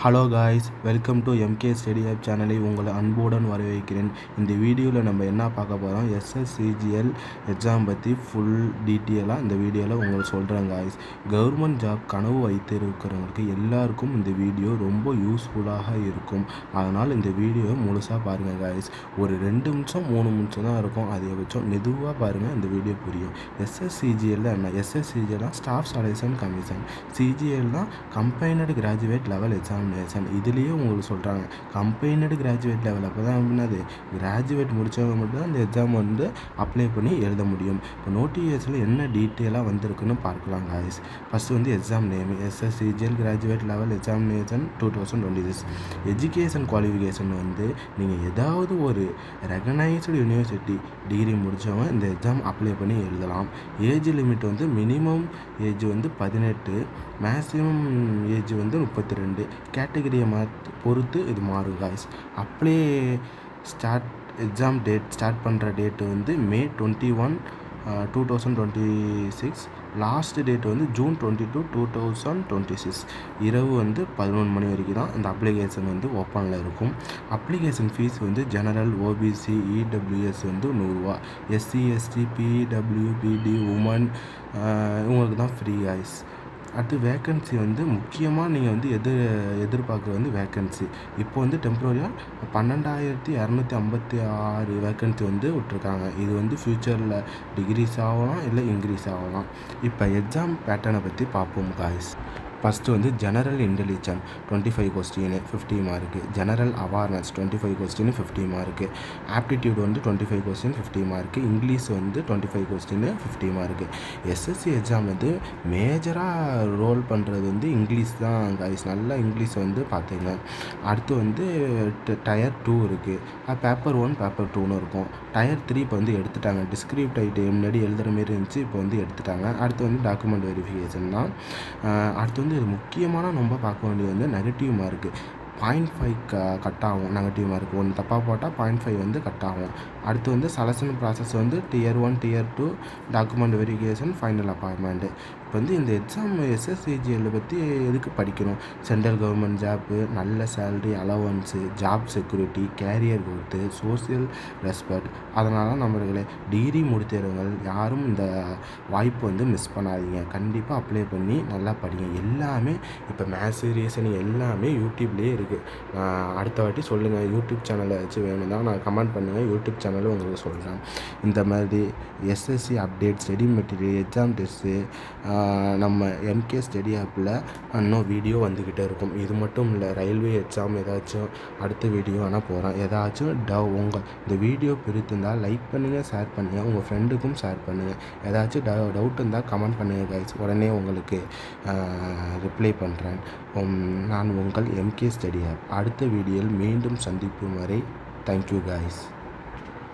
Hello guys, welcome to MK study app சேனலை உங்களை அன்புடன் வரவேற்கிறேன். இந்த வீடியோவில் நம்ம என்ன பார்க்க போகிறோம், எஸ்எஸ்சிஜிஎல் எக்ஸாம் பற்றி ஃபுல் டீட்டெயிலாக இந்த வீடியோவில் உங்களுக்கு சொல்கிறேன் காய்ஸ். கவர்மெண்ட் ஜாப் கனவு வைத்திருக்கிறவங்களுக்கு எல்லாருக்கும் இந்த வீடியோ ரொம்ப யூஸ்ஃபுல்லாக இருக்கும். அதனால் இந்த வீடியோ முழுசாக பாருங்கள் காய்ஸ். ஒரு 2 நிமிஷம் 3 நிமிஷம் தான் இருக்கும், அதிகபட்சம் மெதுவாக பாருங்கள், இந்த வீடியோ புரியும். எஸ்எஸ்சிஜிஎல் என்ன? எஸ்எஸ்சிஜிஎல்னா ஸ்டாஃப் செலெக்ஷன் கமிஷன், சிஜிஎல்னா கம்பைனடு கிராஜுவேட் லெவல் எக்ஸாம். இதுலேயே உங்களுக்கு சொல்கிறாங்க கம்பைனடு கிராஜுவேட் லெவல். அப்போ தான் அப்படின்னது கிராஜுவேட் முடித்தவங்க மட்டும் தான் இந்த எக்ஸாம் வந்து அப்ளை பண்ணி எழுத முடியும். இப்போ நோட்டிஃபிகேஷனில் என்ன டீட்டெயிலாக வந்திருக்குன்னு பார்க்கலாம் காய்ஸ். ஃபஸ்ட்டு வந்து exam name SSCGL graduate level examination 2026. Education qualification வந்து நீங்கள் ஏதாவது ஒரு ரெகனைஸ்டு யூனிவர்சிட்டி டிகிரி முடித்தவங்க இந்த எக்ஸாம் அப்ளை பண்ணி எழுதலாம். ஏஜ் லிமிட் வந்து மினிமம் ஏஜ் வந்து 18, மேக்ஸிமம் ஏஜ் வந்து 32. கேட்டகரியை பொறுத்து இது மாறும் guys. Apply exam date start பண்ணுற டேட்டு வந்து May 21, 2026. லாஸ்ட் டேட் வந்து June 22, 2026. இரவு வந்து 11 மணி வரைக்கும் தான் இந்த அப்ளிகேஷன் வந்து ஓப்பனில் இருக்கும். அப்ளிகேஷன் ஃபீஸ் வந்து ஜெனரல், ஓபிசி, இடபிள்யூஎஸ் வந்து 100 ரூபா. எஸ்சி, எஸ்டி, பிடபிள்யூபிடி, உமன் இவங்களுக்கு தான் ஃப்ரீ காய்ஸ். அடுத்து வேக்கன்சி வந்து முக்கியமாக நீங்கள் வந்து எதிர்பார்க்குறது வந்து வேக்கன்சி இப்போ வந்து டெம்ப்ரரியாக 12,256 வேக்கன்சி வந்து விட்ருக்காங்க. இது வந்து ஃப்யூச்சரில் டிகிரீஸ் ஆகலாம், இல்லை இன்க்ரீஸ் ஆகலாம். இப்போ எக்ஸாம் பேட்டர்னை பற்றி பார்ப்போம் காய்ஸ். ஃபஸ்ட்டு வந்து general intelligence 25 question 50 mark. General awareness 25 question 50 mark. Aptitude வந்து 25 கொஸ்டின் 50 மார்க்கு. இங்கிலீஷ் வந்து 25 கொஸ்டின் 50 மார்க்கு. எஸ்எஸ்சி எக்ஸாம் வந்து மேஜராக ரோல் பண்ணுறது வந்து இங்கிலீஷ் தான் காய்ஸ். நல்லா இங்கிலீஷ் வந்து பார்த்துங்க. அடுத்து வந்து டயர் 2 இருக்குது. பேப்பர் 1 பேப்பர் 2ன்னு இருக்கும். டயர் 3 இப்போ வந்து எடுத்துட்டாங்க. டிஸ்கிரிப்டைட் முன்னாடி எழுதுகிற மாரி இருந்துச்சு, இப்போ வந்து எடுத்துட்டாங்க. அடுத்து வந்து டாக்குமெண்ட் வெரிஃபிகேஷன் தான். அடுத்து வந்து இது முக்கியமான ரொம்ப பார்க்க வேண்டியது வந்து நெகட்டிவ் மார்க்கு 0.5 கட் ஆகும். நெகட்டிவ் மார்க் ஒன்று தப்பாக போட்டால் 0.5 வந்து கட் ஆகும். அடுத்து வந்து செலெக்ஷன் ப்ராசஸ் வந்து Tier 1 Tier 2 document verification, final appointment. இப்போ வந்து இந்த எக்ஸாம் எஸ்எஸ்சிஜிஎல் பற்றி எதுக்கு படிக்கணும்? சென்ட்ரல் கவர்மெண்ட் ஜாப்பு, நல்ல salary, allowance, job security, career growth, social respect. அதனால நம்மளே டிகிரி முடித்தவர்கள் யாரும் இந்த வாய்ப்பு வந்து மிஸ் பண்ணாதீங்க. கண்டிப்பாக அப்ளை பண்ணி நல்லா படிங்க. எல்லாமே இப்போ மேத்ஸ், ரீசனிங் எல்லாமே யூடியூப்லேயே இருக்குது. அடுத்த வாட்டி சொல்லுங்கள், யூடியூப் சேனலை வச்சு வேணும் தான் நான் கமெண்ட் பண்ணுங்கள், யூடியூப் சேனலும் உங்களுக்கு சொல்கிறேன். இந்த மாதிரி SSC update, study material, exam test நம்ம எம்கே ஸ்டடி ஆப்பில் இன்னும் வீடியோ வந்துக்கிட்டே இருக்கும். இது மட்டும் இல்லை, ரயில்வே எக்ஸாம் ஏதாச்சும் அடுத்த வீடியோ ஆனால் போகிறேன். ஏதாச்சும் உங்கள் இந்த வீடியோ பிடித்திருந்தால் லைக் பண்ணுங்கள், ஷேர் பண்ணுங்கள், உங்கள் ஃப்ரெண்டுக்கும் ஷேர் பண்ணுங்கள். ஏதாச்சும் டவுட் இருந்தால் கமெண்ட் பண்ணுங்கள் கைஸ், உடனே உங்களுக்கு ரிப்ளை பண்ணுறேன். நான் உங்கள் எம்கே ஸ்டடி ஆப். அடுத்த வீடியோவில் மீண்டும் சந்திக்கும் வரை தேங்க்யூ கைஸ்.